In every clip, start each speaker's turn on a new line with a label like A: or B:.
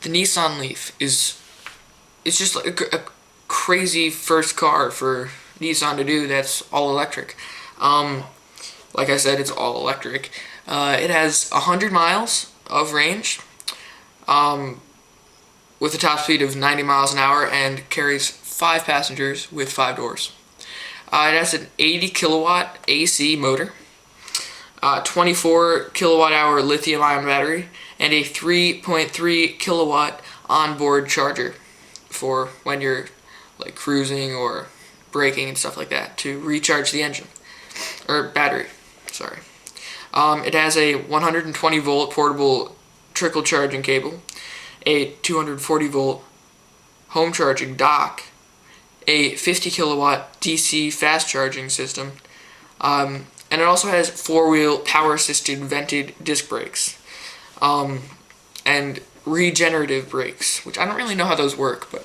A: the Nissan Leaf it's just like a crazy first car for Nissan to do that's all electric. Like I said, it's all electric. It has 100 miles of range, with a top speed of 90 miles an hour, and carries 5 passengers with 5 doors. It has an 80 kilowatt AC motor, 24 kilowatt hour lithium ion battery, and a 3.3 kilowatt onboard charger for when you're like cruising or braking and stuff like that to recharge the engine or battery. Sorry. It has a 120 volt portable trickle charging cable, a 240 volt home charging dock, a 50 kilowatt DC fast charging system, and it also has 4-wheel power assisted vented disc brakes, and regenerative brakes, which I don't really know how those work, but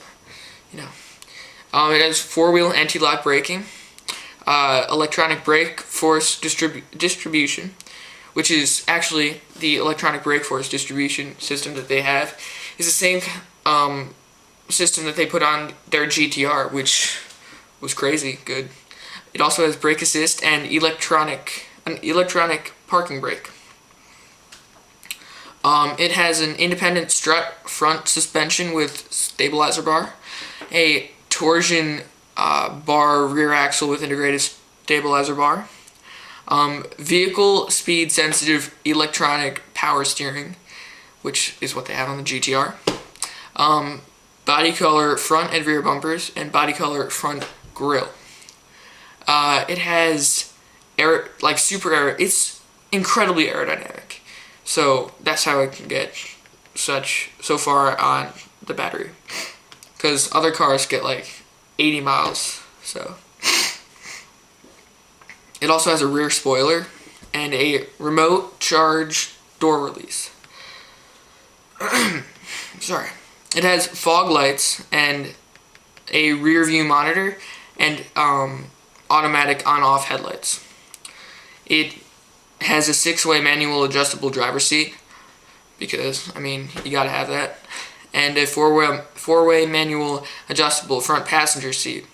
A: you know. It has 4-wheel anti-lock braking, electronic brake force distribution, which is actually the electronic brake force distribution system that they have, is the same system that they put on their GTR, which was crazy good. It also has brake assist and an electronic parking brake. It has an independent strut front suspension with stabilizer bar, a torsion bar rear axle with integrated stabilizer bar, vehicle speed sensitive electronic power steering, which is what they have on the GTR, body color front and rear bumpers, and body color front grille. It has it's incredibly aerodynamic, so that's how it can get so far on the battery, because other cars get like 80 miles. So it also has a rear spoiler and a remote charge door release. Sorry. It has fog lights and a rear view monitor and automatic on-off headlights. It has a 6-way manual adjustable driver's seat, because, I mean, you gotta have that, and a 4-way manual adjustable front passenger seat.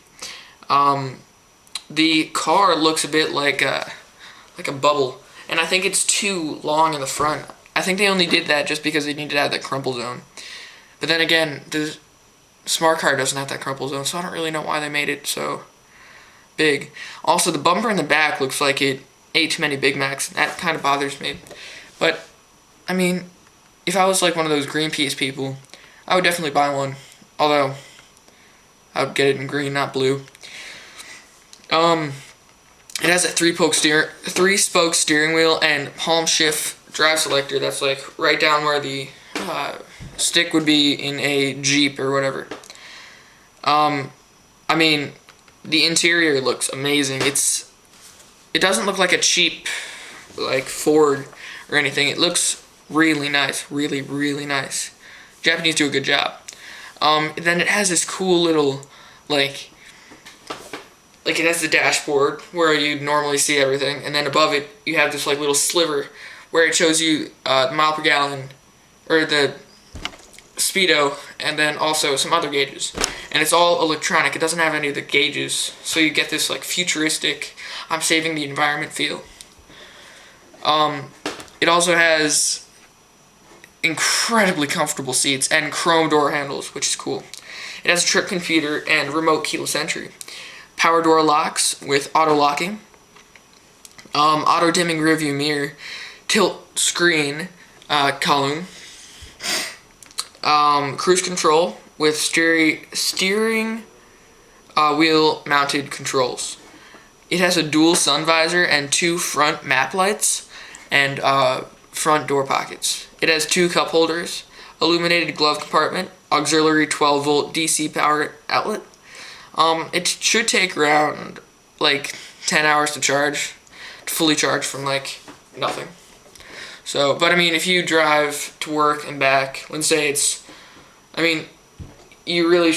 A: The car looks a bit like a bubble, and I think it's too long in the front. I think they only did that just because they needed to have that crumple zone. But then again, the smart car doesn't have that crumple zone, so I don't really know why they made it so big. Also, the bumper in the back looks like it ate too many Big Macs. That kind of bothers me. But, I mean, if I was like one of those Greenpeace people, I would definitely buy one. Although, I would get it in green, not blue. It has a 3-spoke steering wheel and palm shift drive selector that's like right down where the stick would be in a Jeep or whatever. I mean, the interior looks amazing. It doesn't look like a cheap like Ford or anything. It looks really nice, really, really nice. Japanese do a good job. Then it has this cool little like it has the dashboard where you normally see everything, and then above it you have this like little sliver where it shows you the mile per gallon or the speedo, and then also some other gauges. And it's all electronic. It doesn't have any of the gauges, so you get this like futuristic, I'm saving the environment feel. It also has incredibly comfortable seats and chrome door handles, which is cool. It has a trip computer and remote keyless entry. Power door locks with auto locking. Auto dimming rearview mirror. Tilt screen column. Cruise control with steering wheel mounted controls. It has a dual sun visor and 2 front map lights and front door pockets. It has 2 cup holders, illuminated glove compartment, auxiliary 12 volt DC power outlet. It should take around like 10 hours to charge, to fully charge from like nothing. So, but I mean, if you drive to work and back, let's say you really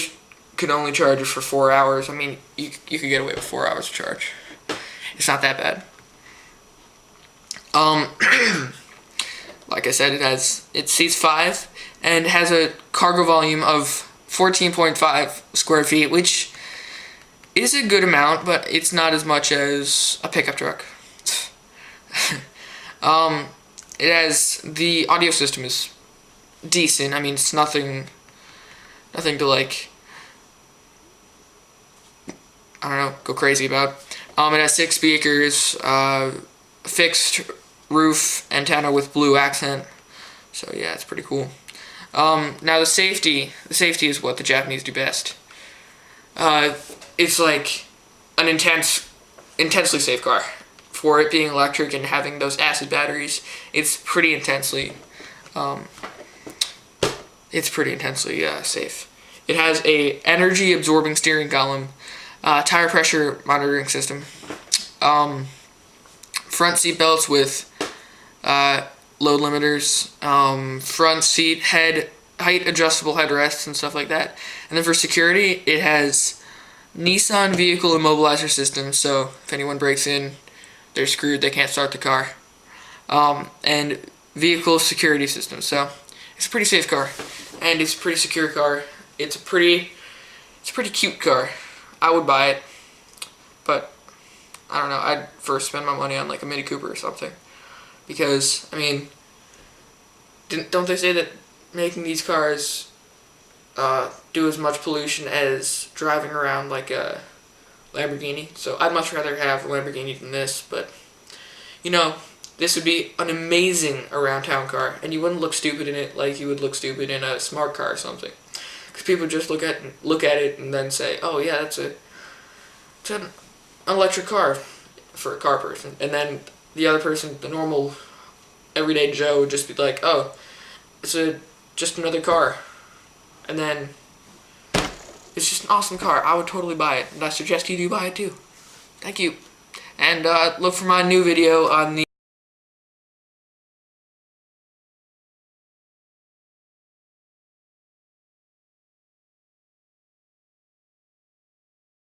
A: could only charge it for 4 hours. I mean, you could get away with 4 hours of charge. It's not that bad. Like I said, it seats 5, and has a cargo volume of 14.5 square feet, which is a good amount, but it's not as much as a pickup truck. It has, the audio system is decent. I mean, it's nothing to like, I don't know, go crazy about. It has 6 speakers, fixed roof antenna with blue accent. So yeah, it's pretty cool. Now the safety is what the Japanese do best. It's like an intensely safe car. For it being electric and having those acid batteries, it's pretty intensely safe. It has a energy absorbing steering column, tire pressure monitoring system, front seat belts with load limiters, front seat height adjustable headrests and stuff like that. And then for security, it has Nissan vehicle immobilizer system, so if anyone breaks in, they're screwed, they can't start the car. And vehicle security system, so it's a pretty safe car, and it's a pretty secure car. It's a pretty cute car. I would buy it, but I don't know, I'd first spend my money on like a Mini Cooper or something, because, I mean, don't they say that making these cars do as much pollution as driving around like a Lamborghini? So I'd much rather have a Lamborghini than this, but you know, this would be an amazing around town car, and you wouldn't look stupid in it like you would look stupid in a smart car or something, because people just look at it and then say, oh yeah, it's an electric car for a car person, and then the other person, the normal everyday Joe, would just be like, oh, it's just another car, and then it's just an awesome car. I would totally buy it, and I suggest you do buy it too. Thank you. And look for my new video on the